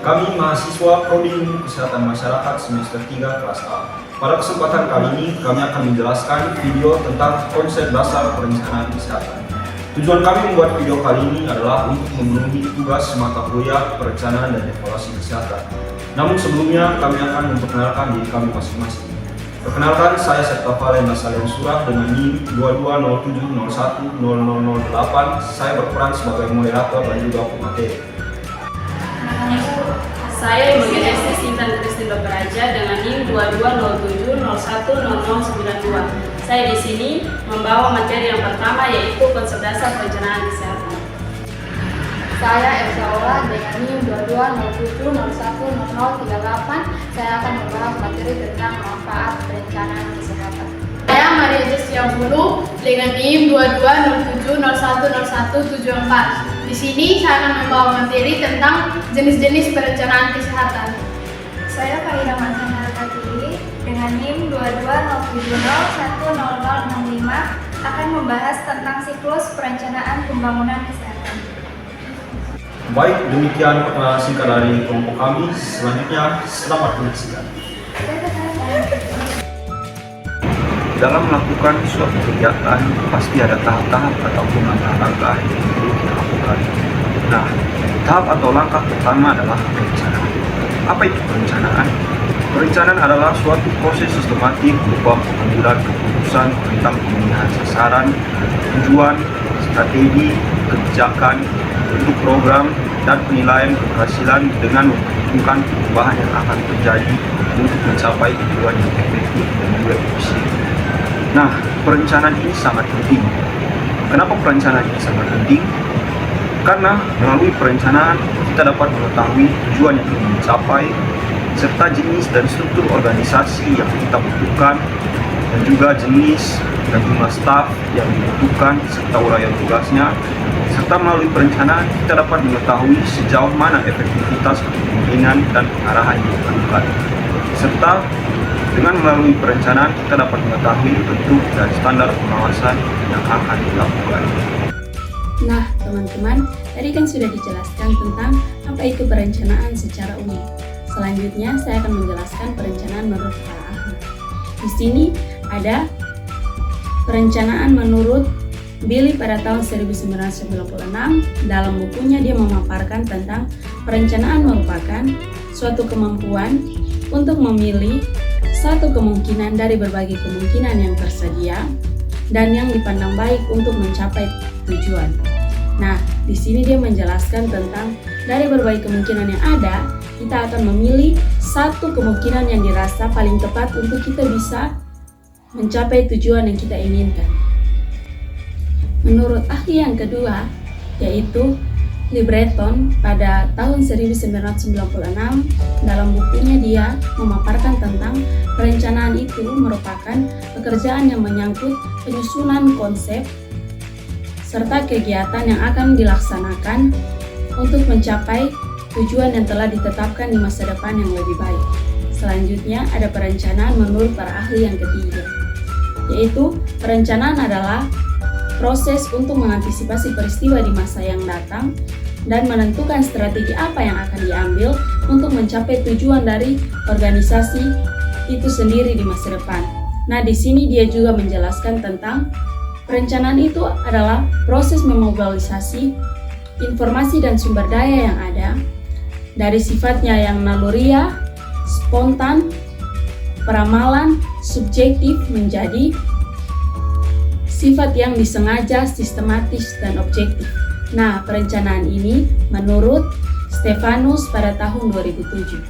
Kami mahasiswa Prodi Ilmu Kesehatan Masyarakat semester 3 kelas A. Pada kesempatan kali ini, kami akan menjelaskan video tentang konsep dasar perencanaan kesehatan. Tujuan kami membuat video kali ini adalah untuk memenuhi tugas mata kuliah perencanaan dan evaluasi kesehatan. Namun sebelumnya, kami akan memperkenalkan diri kami masing-masing. Perkenalkan, saya Septa Valen Nasalian Surah dengan NIM 2207010008. Saya berperan sebagai moderator dan juga pemateri. Saya Ibu Esti Sintan Kristin Beraja dengan NIM 2207010092. Saya di sini membawa materi yang pertama, yaitu konsep dasar perencanaan kesehatan. Saya Elsa Ola dengan NIM 2207010038. Saya akan membahas materi tentang manfaat perencanaan kesehatan. Saya Maria Jessia Bulu dengan NIM 2207010174. Di sini saya akan membawa materi tentang jenis-jenis perencanaan kesehatan. Saya Farida Mansana Katili dengan NIM 2207010065 akan membahas tentang siklus perencanaan pembangunan kesehatan. Baik, demikian perkenalan singkat dari kelompok kami. Selanjutnya, selamat menyaksikan. Dalam melakukan suatu kegiatan, pasti ada tahap-tahap ataupun langkah-langkah yang perlu kita lakukan. Nah, tahap atau langkah pertama adalah perencanaan. Apa itu perencanaan? Perencanaan adalah suatu proses sistematik berupa pengambilan keputusan tentang pemenuhan sasaran, tujuan, strategi, kebijakan, bentuk program, dan penilaian keberhasilan dengan memperhitungkan perubahan yang akan terjadi untuk mencapai tujuan yang efektif dan juga efisien. Nah, perencanaan ini sangat penting. Kenapa perencanaan ini sangat penting? Karena melalui perencanaan kita dapat mengetahui tujuan yang ingin dicapai, serta jenis dan struktur organisasi yang kita butuhkan, dan juga jenis dan jumlah staf yang dibutuhkan serta uraian tugasnya. Serta melalui perencanaan kita dapat mengetahui sejauh mana efektivitas kepemimpinan dan pengarahan yang diperlukan. Serta dengan melalui perencanaan kita dapat mengetahui bentuk dan standar pengawasan yang akan dilakukan. Nah, teman-teman, tadi kan sudah dijelaskan tentang apa itu perencanaan secara umum. Selanjutnya, saya akan menjelaskan perencanaan menurut para ahli. Di sini ada perencanaan menurut Billy pada tahun 1996. Dalam bukunya dia memaparkan tentang perencanaan merupakan suatu kemampuan untuk memilih satu kemungkinan dari berbagai kemungkinan yang tersedia dan yang dipandang baik untuk mencapai tujuan. Nah, di sini dia menjelaskan tentang dari berbagai kemungkinan yang ada, kita akan memilih satu kemungkinan yang dirasa paling tepat untuk kita bisa mencapai tujuan yang kita inginkan. Menurut ahli yang kedua, yaitu Libreton pada tahun 1996, dalam bukunya dia memaparkan tentang perencanaan itu merupakan pekerjaan yang menyangkut penyusunan konsep serta kegiatan yang akan dilaksanakan untuk mencapai tujuan yang telah ditetapkan di masa depan yang lebih baik. Selanjutnya ada perencanaan menurut para ahli yang ketiga, yaitu perencanaan adalah proses untuk mengantisipasi peristiwa di masa yang datang dan menentukan strategi apa yang akan diambil untuk mencapai tujuan dari organisasi itu sendiri di masa depan. Nah, di sini dia juga menjelaskan tentang perencanaan itu adalah proses memobilisasi informasi dan sumber daya yang ada dari sifatnya yang naluriah, spontan, peramalan, subjektif menjadi sifat yang disengaja, sistematis, dan objektif. Nah, perencanaan ini menurut Stefanus pada tahun 2007.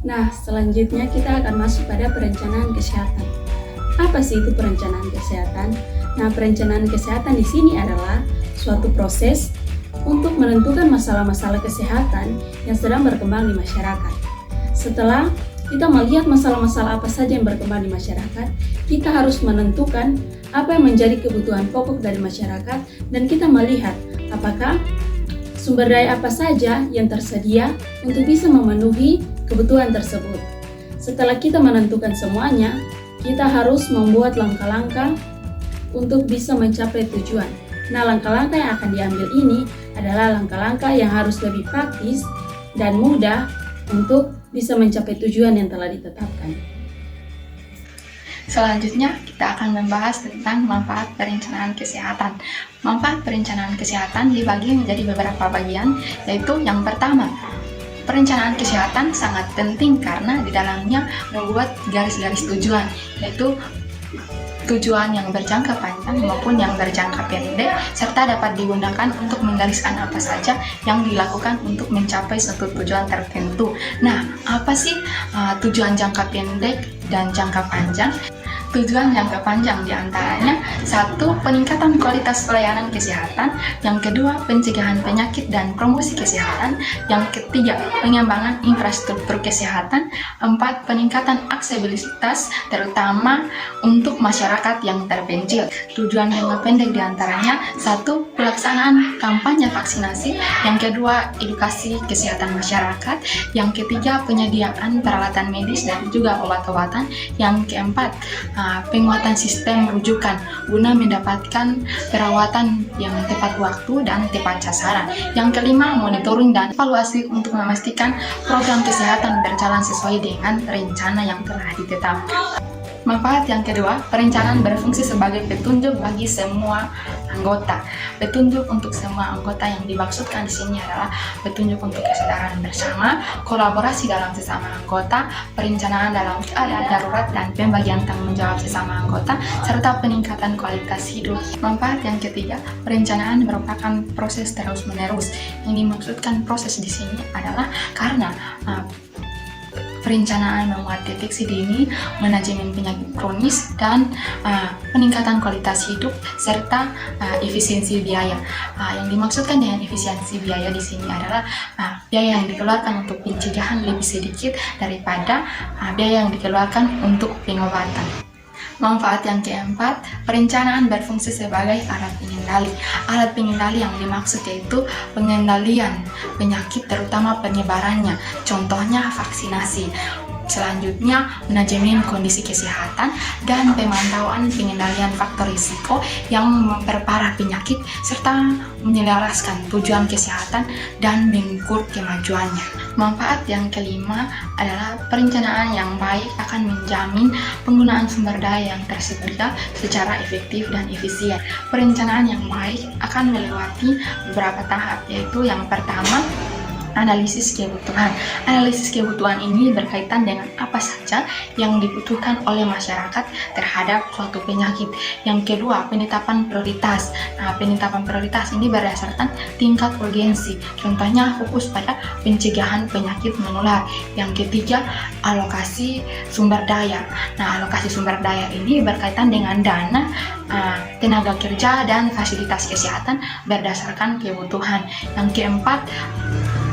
Nah, selanjutnya kita akan masuk pada perencanaan kesehatan. Apa sih itu perencanaan kesehatan? Nah, perencanaan kesehatan di sini adalah suatu proses untuk menentukan masalah-masalah kesehatan yang sedang berkembang di masyarakat. Setelah kita melihat masalah-masalah apa saja yang berkembang di masyarakat, kita harus menentukan apa yang menjadi kebutuhan pokok dari masyarakat dan kita melihat apakah sumber daya apa saja yang tersedia untuk bisa memenuhi kebutuhan tersebut. Setelah kita menentukan semuanya, kita harus membuat langkah-langkah untuk bisa mencapai tujuan. Nah, langkah-langkah yang akan diambil ini adalah langkah-langkah yang harus lebih praktis dan mudah untuk bisa mencapai tujuan yang telah ditetapkan. Selanjutnya, kita akan membahas tentang manfaat perencanaan kesehatan. Manfaat perencanaan kesehatan dibagi menjadi beberapa bagian, yaitu yang pertama, perencanaan kesehatan sangat penting karena di dalamnya membuat garis-garis tujuan, yaitu tujuan yang berjangka panjang maupun yang berjangka pendek, serta dapat digunakan untuk menggariskan apa saja yang dilakukan untuk mencapai suatu tujuan tertentu. Nah, apa sih tujuan jangka pendek dan jangka panjang? Tujuan jangka panjang diantaranya: 1. Peningkatan kualitas pelayanan kesehatan. Yang kedua, pencegahan penyakit dan promosi kesehatan. Yang ketiga, pengembangan infrastruktur kesehatan. 4. Peningkatan aksesibilitas terutama untuk masyarakat yang terpencil. Tujuan jangka pendek diantaranya: 1. Pelaksanaan kampanye vaksinasi. Yang kedua, edukasi kesehatan masyarakat. Yang ketiga, penyediaan peralatan medis dan juga obat-obatan. Yang keempat, penguatan sistem rujukan guna mendapatkan perawatan yang tepat waktu dan tepat sasaran. Yang kelima, monitoring dan evaluasi untuk memastikan program kesehatan berjalan sesuai dengan rencana yang telah ditetapkan. Manfaat yang kedua, perencanaan berfungsi sebagai petunjuk bagi semua anggota. Petunjuk untuk semua anggota yang dimaksudkan di sini adalah petunjuk untuk kesadaran bersama, kolaborasi dalam sesama anggota, perencanaan dalam keadaan darurat dan pembagian tanggung jawab sesama anggota, serta peningkatan kualitas hidup. Manfaat yang ketiga, perencanaan merupakan proses terus-menerus. Yang dimaksudkan proses di sini adalah karena perencanaan memuat deteksi dini, manajemen penyakit kronis, dan peningkatan kualitas hidup serta efisiensi biaya. Yang dimaksudkan dengan efisiensi biaya di sini adalah biaya yang dikeluarkan untuk pencegahan lebih sedikit daripada biaya yang dikeluarkan untuk pengobatan. Manfaat yang keempat, perencanaan berfungsi sebagai alat pengendali. Alat pengendali yang dimaksud yaitu pengendalian penyakit terutama penyebarannya, contohnya vaksinasi. Selanjutnya, manajemen kondisi kesehatan dan pemantauan pengendalian faktor risiko yang memperparah penyakit serta menyelaraskan tujuan kesehatan dan mengukur kemajuannya. Manfaat yang kelima adalah perencanaan yang baik akan menjamin penggunaan sumber daya yang tersedia secara efektif dan efisien. Perencanaan yang baik akan melewati beberapa tahap, yaitu yang pertama, analisis kebutuhan. Analisis kebutuhan ini berkaitan dengan apa saja yang dibutuhkan oleh masyarakat terhadap suatu penyakit. Yang kedua, penetapan prioritas. Penetapan prioritas ini berdasarkan tingkat urgensi. Contohnya fokus pada pencegahan penyakit menular. Yang ketiga, alokasi sumber daya. Alokasi sumber daya ini berkaitan dengan dana, tenaga kerja, dan fasilitas kesehatan berdasarkan kebutuhan. Yang keempat,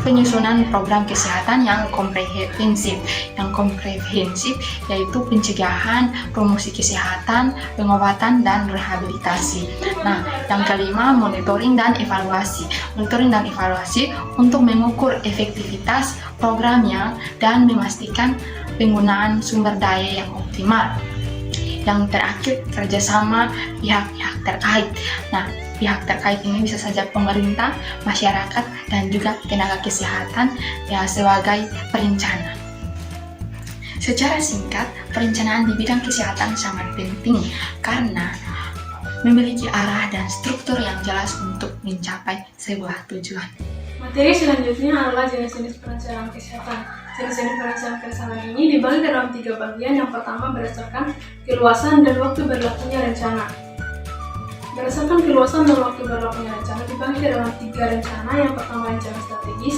penyusunan program kesehatan yang komprehensif. Yang komprehensif yaitu pencegahan, promosi kesehatan, pengobatan, dan rehabilitasi. Yang kelima, monitoring dan evaluasi. Monitoring dan evaluasi untuk mengukur efektivitas programnya dan memastikan penggunaan sumber daya yang optimal. Yang terakhir, kerjasama pihak-pihak terkait. Pihak terkait ini bisa saja pemerintah, masyarakat, dan juga tenaga kesehatan sebagai perencana. Secara singkat, perencanaan di bidang kesehatan sangat penting karena memiliki arah dan struktur yang jelas untuk mencapai sebuah tujuan. Materi selanjutnya adalah jenis-jenis perencanaan kesehatan. Jenis-jenis perencanaan kesehatan ini dibagi dalam 3 bagian. Yang pertama berdasarkan keluasan dan waktu berlakunya rencana. Berdasarkan keluasan dan waktu berlakunya rencana dibagi dalam 3 rencana. Yang pertama, rencana strategis.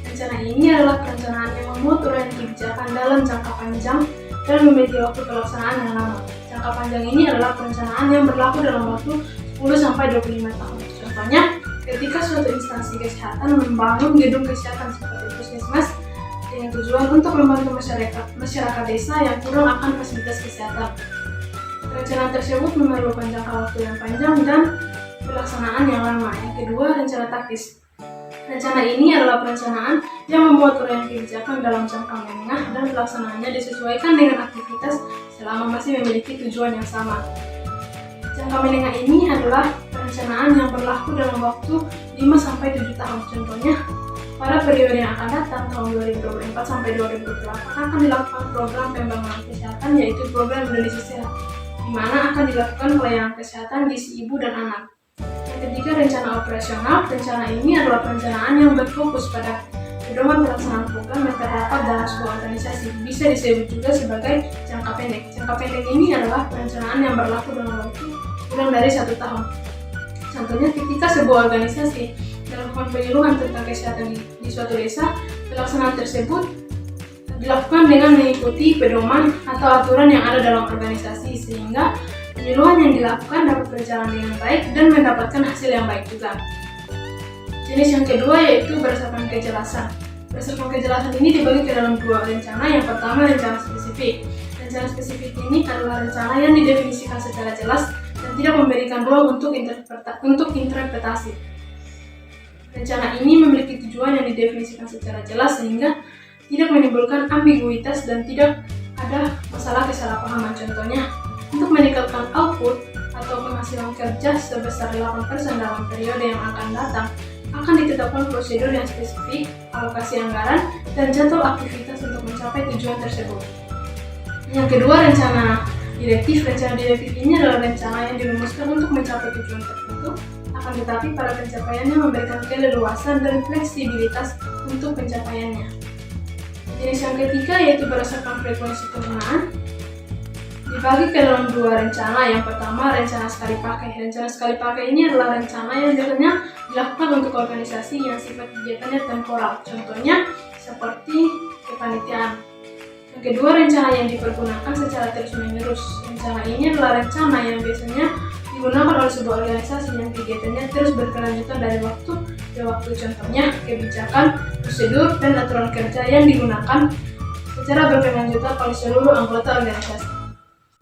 Rencana ini adalah perencanaan yang memuat uraian kebijakan dalam jangka panjang dan memiliki waktu pelaksanaan yang lama. Jangka panjang ini adalah perencanaan yang berlaku dalam waktu 10-25 tahun. Contohnya, ketika suatu instansi kesehatan membangun gedung kesehatan seperti puskesmas dengan tujuan untuk membantu masyarakat desa yang kurang akan fasilitas kesehatan. Perencanaan tersebut memerlukan jangka waktu yang panjang dan pelaksanaan yang lama. Yang kedua, rencana taktis. Rencana ini adalah perencanaan yang memuat uraian kebijakan dalam jangka menengah dan pelaksanaannya disesuaikan dengan aktivitas selama masih memiliki tujuan yang sama. Jangka menengah ini adalah perencanaan yang berlaku dalam waktu 5-7 tahun. Contohnya, pada periode yang akan datang tahun 2024 sampai 2028 akan dilakukan program pembangunan kesehatan, yaitu program Indonesia Sehat, di mana akan dilakukan pelayanan kesehatan gizi ibu dan anak. Yang ketiga, rencana operasional. Rencana ini adalah perencanaan yang berfokus pada pedoman pelaksanaan program yang terdapat dalam sebuah organisasi. Bisa disebut juga sebagai jangka pendek. Jangka pendek ini adalah perencanaan yang berlaku dalam waktu kurang dari 1 tahun. Contohnya, ketika sebuah organisasi melakukan penyuluhan tentang kesehatan di suatu desa, pelaksanaan tersebut dilakukan dengan mengikuti pedoman atau aturan yang ada dalam organisasi, sehingga penyuluhan yang dilakukan dapat berjalan dengan baik dan mendapatkan hasil yang baik juga. Jenis yang kedua yaitu berdasarkan kejelasan. Berdasarkan kejelasan ini dibagi ke dalam 2 rencana. Yang pertama, rencana spesifik. Rencana spesifik ini adalah rencana yang didefinisikan secara jelas dan tidak memberikan ruang untuk interpretasi. Rencana ini memiliki tujuan yang didefinisikan secara jelas sehingga tidak menimbulkan ambiguitas dan tidak ada masalah kesalahpahaman. Contohnya, untuk meningkatkan output atau penghasilan kerja sebesar 8% dalam periode yang akan datang, akan ditetapkan prosedur yang spesifik, alokasi anggaran, dan jadwal aktivitas untuk mencapai tujuan tersebut. Yang kedua, rencana direktif. Rencana direktif ini adalah rencana yang dirumuskan untuk mencapai tujuan tertentu, akan tetapi pada pencapaiannya memberikan keleluasan dan fleksibilitas untuk pencapaiannya. Jenis yang ketiga yaitu berdasarkan frekuensi penggunaan. Dibagi ke dalam 2 rencana. Yang pertama, rencana sekali pakai. Rencana sekali pakai ini adalah rencana yang biasanya dilakukan untuk organisasi yang sifat kegiatannya temporal. Contohnya seperti kepanitiaan. Yang kedua, rencana yang dipergunakan secara terus-menerus. Rencana ini adalah rencana yang biasanya digunakan oleh sebuah organisasi yang kegiatannya terus berkelanjutan dari waktu ke waktu. Contohnya kebijakan, prosedur, dan aturan kerja yang digunakan secara berkelanjutan oleh seluruh anggota organisasi.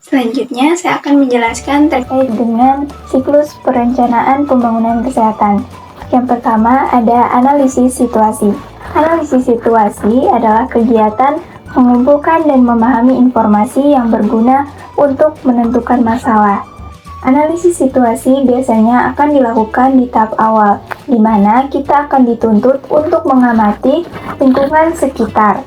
Selanjutnya, saya akan menjelaskan terkait dengan siklus perencanaan pembangunan kesehatan. Yang pertama, ada analisis situasi. Analisis situasi adalah kegiatan mengumpulkan dan memahami informasi yang berguna untuk menentukan masalah. Analisis situasi biasanya akan dilakukan di tahap awal, di mana kita akan dituntut untuk mengamati lingkungan sekitar,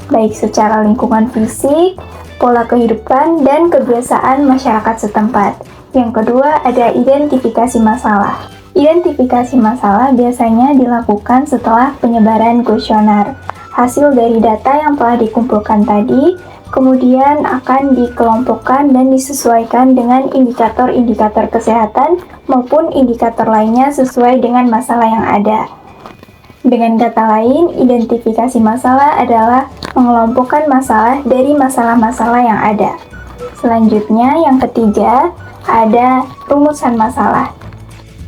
baik secara lingkungan fisik, pola kehidupan, dan kebiasaan masyarakat setempat. Yang kedua, ada identifikasi masalah. Identifikasi masalah biasanya dilakukan setelah penyebaran kuesioner. Hasil dari data yang telah dikumpulkan tadi, kemudian akan dikelompokkan dan disesuaikan dengan indikator-indikator kesehatan maupun indikator lainnya sesuai dengan masalah yang ada. Dengan kata lain, identifikasi masalah adalah mengelompokkan masalah dari masalah-masalah yang ada. Selanjutnya, yang ketiga, ada rumusan masalah.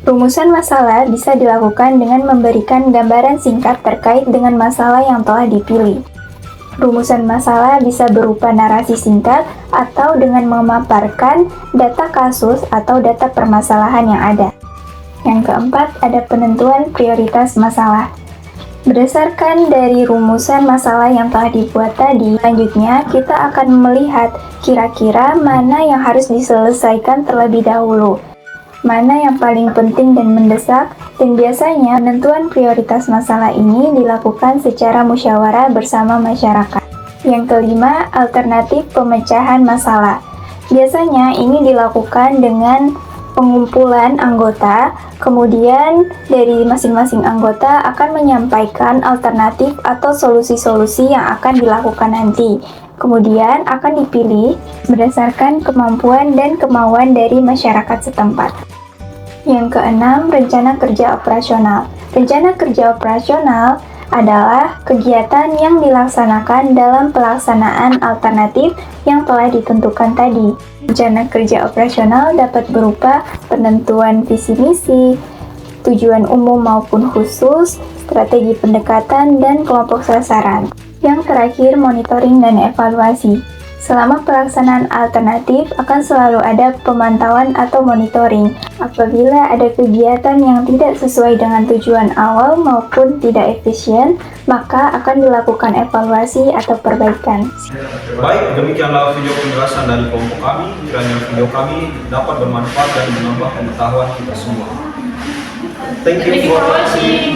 Rumusan masalah bisa dilakukan dengan memberikan gambaran singkat terkait dengan masalah yang telah dipilih. Rumusan masalah bisa berupa narasi singkat atau dengan memaparkan data kasus atau data permasalahan yang ada. Yang keempat, ada penentuan prioritas masalah. Berdasarkan dari rumusan masalah yang telah dibuat tadi, selanjutnya kita akan melihat kira-kira mana yang harus diselesaikan terlebih dahulu, mana yang paling penting dan mendesak, dan biasanya penentuan prioritas masalah ini dilakukan secara musyawarah bersama masyarakat. Yang kelima, alternatif pemecahan masalah. Biasanya ini dilakukan dengan pengumpulan anggota, kemudian dari masing-masing anggota akan menyampaikan alternatif atau solusi-solusi yang akan dilakukan nanti. Kemudian akan dipilih berdasarkan kemampuan dan kemauan dari masyarakat setempat. Yang keenam, rencana kerja operasional. Rencana kerja operasional adalah kegiatan yang dilaksanakan dalam pelaksanaan alternatif yang telah ditentukan tadi. Rencana kerja operasional dapat berupa penentuan visi misi, tujuan umum maupun khusus, strategi pendekatan, dan kelompok sasaran. Yang terakhir, monitoring dan evaluasi. Selama pelaksanaan alternatif akan selalu ada pemantauan atau monitoring. Apabila ada kegiatan yang tidak sesuai dengan tujuan awal maupun tidak efisien, maka akan dilakukan evaluasi atau perbaikan. Baik, demikianlah video penjelasan dari kelompok kami. Kiranya video kami dapat bermanfaat dan menambah pengetahuan kita semua. Thank you for watching.